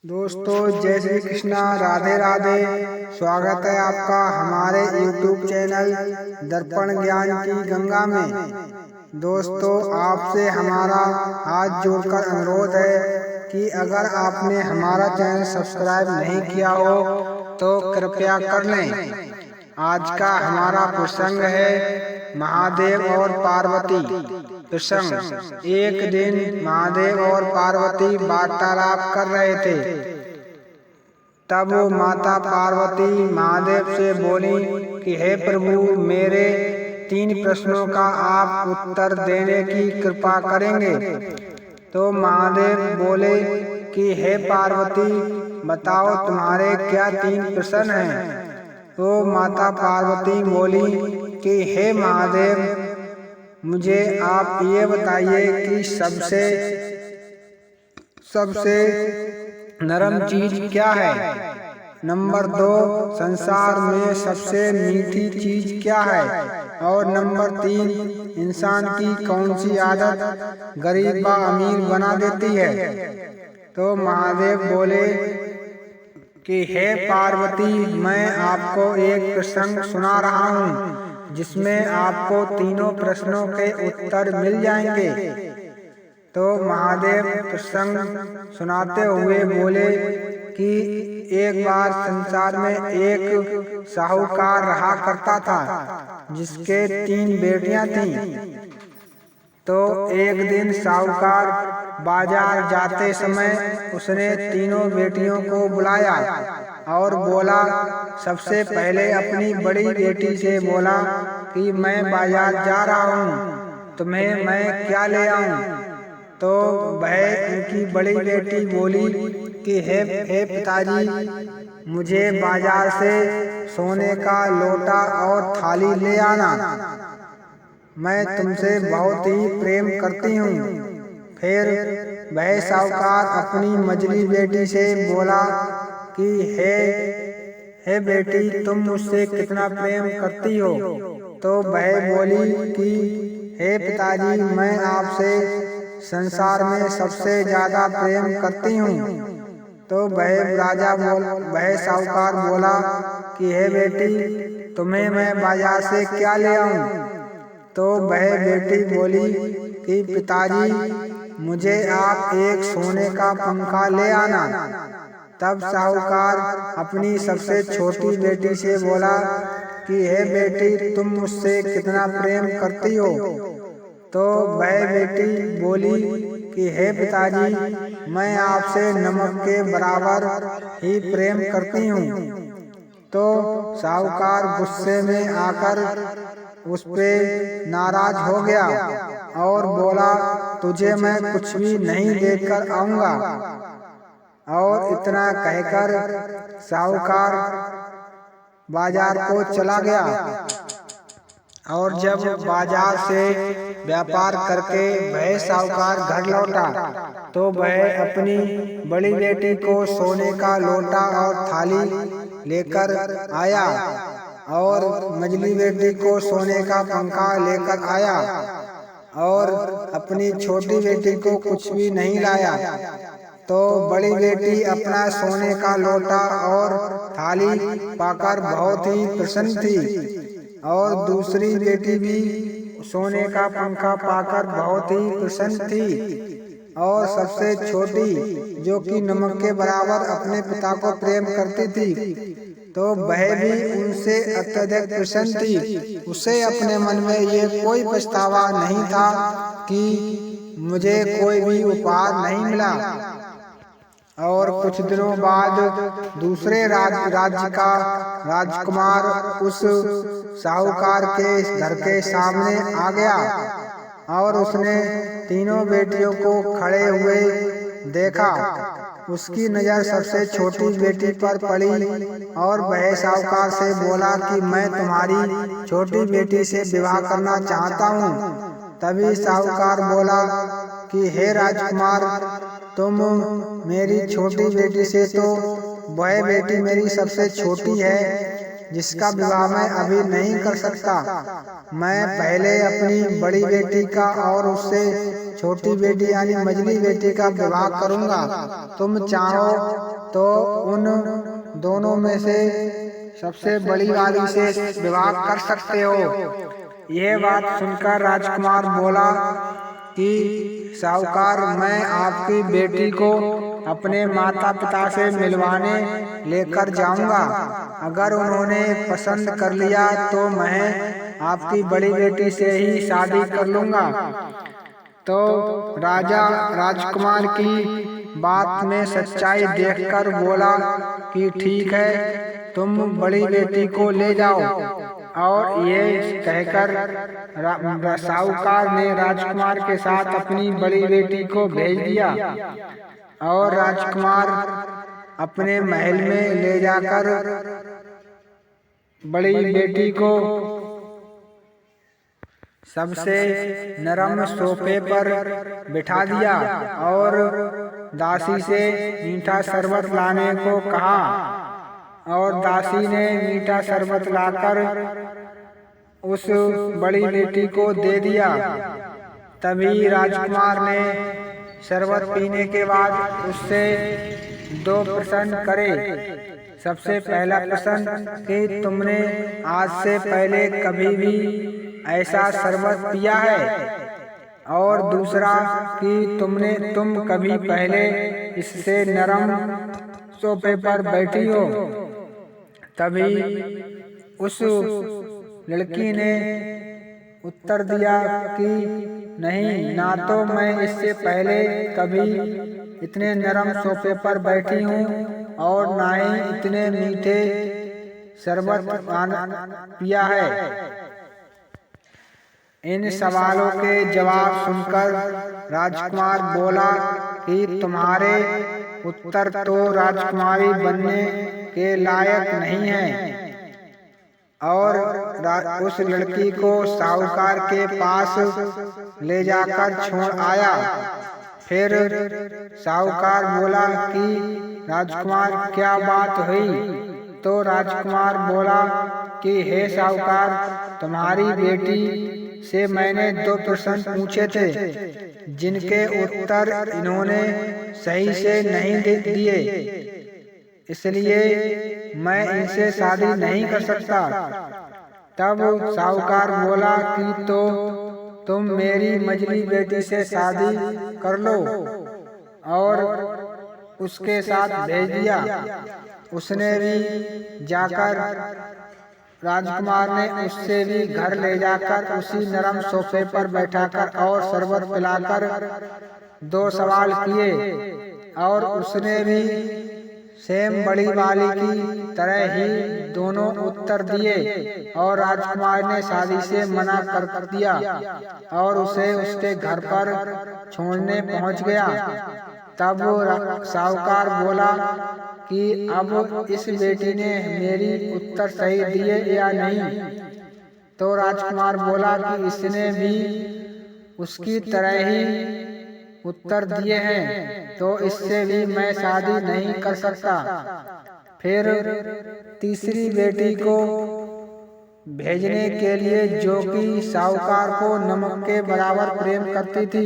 दोस्तों जय श्री कृष्णा, राधे राधे। स्वागत है आपका हमारे YouTube चैनल दर्पण ज्ञान की गंगा में। दोस्तों आपसे हमारा हाथ जोड़कर अनुरोध है कि अगर आपने हमारा चैनल सब्सक्राइब नहीं किया हो तो कृपया कर लें। आज का हमारा प्रसंग है महादेव और पार्वती प्रसंग। एक दिन महादेव और पार्वती वार्तालाप कर रहे थे। तब माता पार्वती महादेव से बोली कि हे प्रभु, मेरे 3 प्रश्नों का आप उत्तर देने की कृपा करेंगे। तो महादेव बोले कि हे पार्वती, बताओ तुम्हारे क्या 3 प्रश्न हैं। तो माता पार्वती बोली कि हे महादेव, मुझे आप ये बताइए कि सबसे नरम चीज क्या है। नंबर 2, संसार में सबसे मीठी चीज क्या है। और नंबर 3, इंसान की कौन सी आदत गरीब व अमीर बना देती है। तो महादेव बोले कि हे पार्वती, मैं आपको एक प्रसंग सुना रहा हूँ जिसमें आपको तीनों प्रश्नों के उत्तर मिल जाएंगे। तो महादेव प्रसंग सुनाते हुए बोले कि एक बार संसार में एक साहूकार रहा करता था जिसके 3 बेटियां थीं। तो एक दिन साहूकार बाजार जाते समय उसने तीनों बेटियों को बुलाया और बोला, सबसे पहले अपनी बड़ी बेटी से बोला कि मैं बाजार जा रहा हूँ, तुम्हें मैं क्या ले आऊँ। तो वह उनकी बड़ी बेटी बोली कि हे पिताजी, मुझे बाजार से सोने का लोटा और थाली ले आना, मैं तुमसे बहुत ही प्रेम करती हूँ। फिर वह साहूकार अपनी मझली बेटी से बोला कि हे बेटी, तुम मुझसे कितना प्रेम करती हो। तो वह बोली कि हे पिताजी, मैं आपसे संसार में सबसे ज्यादा प्रेम करती हूँ। तो वह साहूकार बोला कि हे बेटी, तुम्हें मैं बाजार से क्या ले आऊँ। तो वह बेटी बोली कि पिताजी, मुझे आप एक सोने का पंखा ले आना। तब साहूकार अपनी सबसे छोटी बेटी से बोला कि हे बेटी, तुम मुझसे कितना प्रेम करती हो। तो वह बेटी बोली कि हे पिताजी, मैं आपसे नमक के बराबर ही प्रेम करती हूँ। तो साहूकार गुस्से में आकर उस पे नाराज हो गया और बोला, तुझे मैं कुछ भी नहीं देकर आऊंगा। और इतना कहकर साहूकार बाजार को चला गया। और जब बाजार से व्यापार करके वह साहूकार घर लौटा तो वह अपनी बड़ी बेटी को सोने का लोटा और थाली लेकर आया और मझली बेटी को सोने का पंखा लेकर आया और अपनी छोटी बेटी को कुछ भी नहीं लाया। तो बड़ी बेटी अपना सोने का लोटा और थाली पाकर बहुत ही प्रसन्न थी और दूसरी बेटी भी सोने का पंखा पाकर बहुत ही प्रसन्न थी। और सबसे छोटी, जो कि नमक के बराबर अपने पिता को प्रेम करती थी, तो वह भी उनसे अत्यधिक प्रसन्न थी। उसे अपने मन में ये कोई पछतावा नहीं था कि मुझे कोई भी उपहार नहीं मिला। और कुछ दिनों बाद दूसरे राज्य का राजकुमार उस साहूकार के घर के सामने आ गया और उसने तीनों बेटियों को खड़े हुए देखा। उसकी नजर सबसे छोटी बेटी पर पड़ी और वह साहूकार से बोला कि मैं तुम्हारी छोटी बेटी से विवाह करना चाहता हूँ। तभी साहूकार बोला कि हे राजकुमार, तुम मेरी छोटी बेटी से, तो वह बेटी मेरी सबसे छोटी है जिसका विवाह मैं अभी नहीं कर सकता। मैं पहले अपनी बड़ी बेटी का और उससे छोटी बेटी यानी मझली बेटी का विवाह करूंगा। तुम चाहो तो उन दोनों में से सबसे बड़ी वाली से विवाह कर सकते हो। यह बात सुनकर राजकुमार बोला कि साहूकार, मैं आपकी बेटी को अपने माता पिता से मिलवाने लेकर जाऊंगा। अगर उन्होंने पसंद कर लिया तो मैं आपकी बड़ी बेटी से ही शादी कर लूंगा। तो राजा राजकुमार की बात में सच्चाई देखकर बोला कि ठीक है, तुम बड़ी बेटी को ले जाओ। और ये कहकर साहूकार ने राजकुमार के साथ अपनी बड़ी बेटी को भेज दिया और राजकुमार अपने महल में ले जाकर बड़ी बेटी को सबसे नरम सोफे पर बिठा दिया और दासी से मीठा शरबत लाने को कहा। और दासी ने मीठा शरबत लाकर उस बड़ी बेटी को दे दिया। तभी राजकुमार ने शरबत पीने के बाद उससे 2 प्रश्न करे। सबसे पहला प्रश्न कि तुमने आज से पहले कभी भी ऐसा शरबत पिया है? और दूसरा कि तुम कभी पहले इससे नरम सोफे पर बैठी हो? तभी उस लड़की ने उत्तर दिया कि नहीं, ना तो मैं इससे पहले कभी इतने नरम सोफे पर बैठी हूँ और ना ही इतने मीठे शरबत पिया है। इन सवालों के जवाब सुनकर राजकुमार बोला कि तुम्हारे उत्तर तो राजकुमारी बनने के लायक नहीं है। और उस लड़की को साहूकार के पास ले जाकर छोड़ आया। फिर साहूकार बोला कि राजकुमार, क्या बात हुई? तो राजकुमार बोला कि हे साहूकार, तुम्हारी बेटी से मैंने 2 प्रश्न पूछे थे जिनके उत्तर इन्होंने सही से नहीं दिए, इसलिए मैं इनसे शादी नहीं कर सकता। तब साहूकार बोला कि तो तुम मेरी मझली बेटी से शादी कर लो और उसके साथ भेज दिया। उसने भी जाकर राजकुमार ने उससे भी घर ले जाकर उसी नरम सोफे पर बैठाकर और शरबत पिलाकर 2 सवाल किए और उसने भी सेम बड़ी वाली की तरह ही दोनों उत्तर दिए और राजकुमार ने शादी से मना कर दिया और उसे उसके घर पर छोड़ने पहुंच गया। तब साहूकार बोला कि अब इस बेटी ने मेरी उत्तर सही दिए या नहीं? तो राजकुमार बोला कि इसने भी उसकी तरह ही उत्तर दिए हैं, तो इससे भी मैं शादी नहीं कर सकता। फिर तीसरी बेटी को भेजने के लिए, जो कि साहूकार को नमक के बराबर प्रेम करती थी,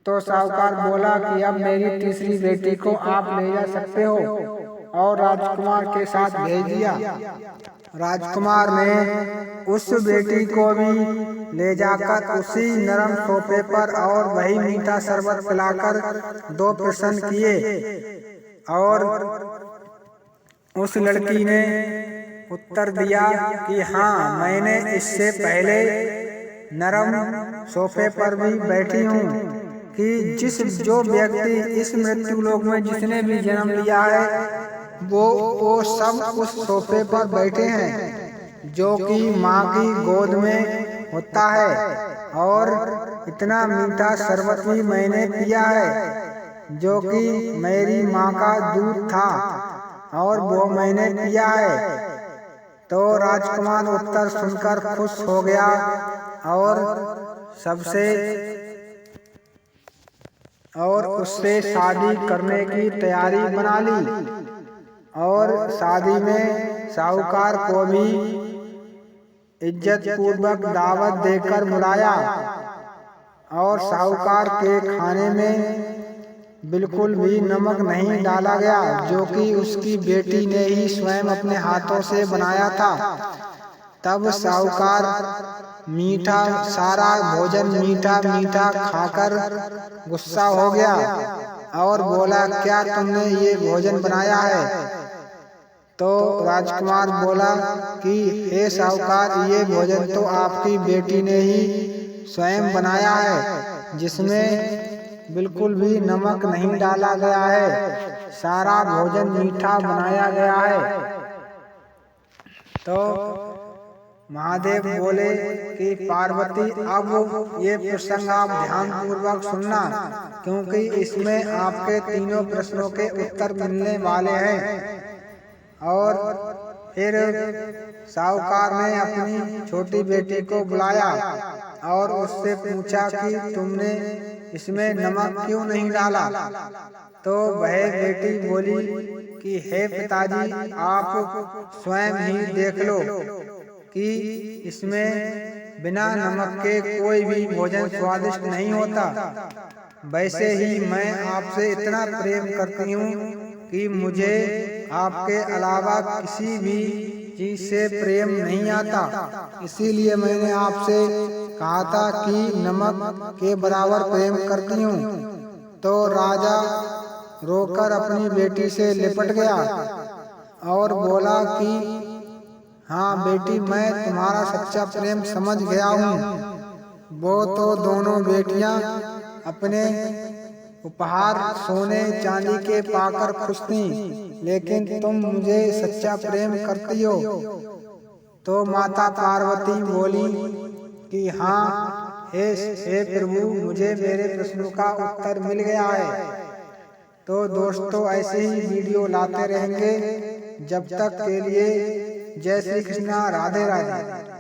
तो साहूकार बोला कि अब मेरी तीसरी बेटी को आप ले जा सकते हो और राजकुमार के साथ भेज दिया। राजकुमार ने उस बेटी को भी ले जाकर उसी नरम सोफे पर और वही मीठा शरबत पिलाकर 2 प्रश्न किए और उस लड़की ने उत्तर दिया कि हाँ, मैंने इससे पहले नरम सोफे पर भी बैठी हूँ कि जो व्यक्ति इस मृत्यु लोक में जिसने भी जन्म लिया है वो सब उस सोफे पर बैठे हैं जो कि माँ की गोद में होता है। और इतना मीठा शरबत भी मैंने पिया है जो कि मेरी माँ का दूध था और वो मैंने पिया है। तो राजकुमार उत्तर सुनकर खुश हो गया और उससे शादी करने की तैयारी बना ली और शादी में साहूकार को भी इज्जत पूर्वक दावत देकर बुलाया और साहूकार के खाने में बिल्कुल भी नमक नहीं डाला गया, जो कि उसकी बेटी ने ही स्वयं अपने हाथों से बनाया था। तब साहूकार सारा भोजन मीठा मीठा खाकर गुस्सा हो गया और बोला, क्या तुमने ये भोजन बनाया है? तो राजकुमार बोला कि हे साहूकार, ये भोजन तो आपकी बेटी ने ही स्वयं बनाया है, जिसमें बिल्कुल भी नमक नहीं डाला गया है, सारा भोजन मीठा बनाया गया है। तो महादेव बोले कि पार्वती, अब ये प्रसंग आप ध्यान पूर्वक सुनना, क्योंकि इसमें आपके तीनों प्रश्नों के उत्तर मिलने वाले हैं। और फिर साहूकार ने अपनी छोटी बेटी को बुलाया और उससे पूछा कि तुमने इसमें नमक क्यों नहीं डाला? तो वह बेटी बोली कि हे पिताजी, आप स्वयं ही देख लो कि इसमें बिना नमक के कोई भी भोजन स्वादिष्ट नहीं होता। वैसे ही मैं आपसे इतना प्रेम करती हूँ कि मुझे आपके अलावा किसी भी चीज से प्रेम नहीं आता। इसीलिए मैंने आपसे कहा था कि नमक के बराबर प्रेम करती हूँ। तो राजा रोकर अपनी बेटी से लिपट गया और बोला कि हाँ बेटी, मैं तुम्हारा सच्चा प्रेम समझ गया हूँ। वो तो दोनों बेटियां अपने उपहार सोने चांदी के पाकर खुश थीं, लेकिन तुम मुझे सच्चा प्रेम करती हो। तो माता पार्वती बोली कि हाँ हे प्रभु, मुझे मेरे प्रश्नों का उत्तर मिल गया है। तो दोस्तों, ऐसे ही वीडियो लाते रहेंगे। जब तक के लिए जय श्री कृष्णा, राधे राधे।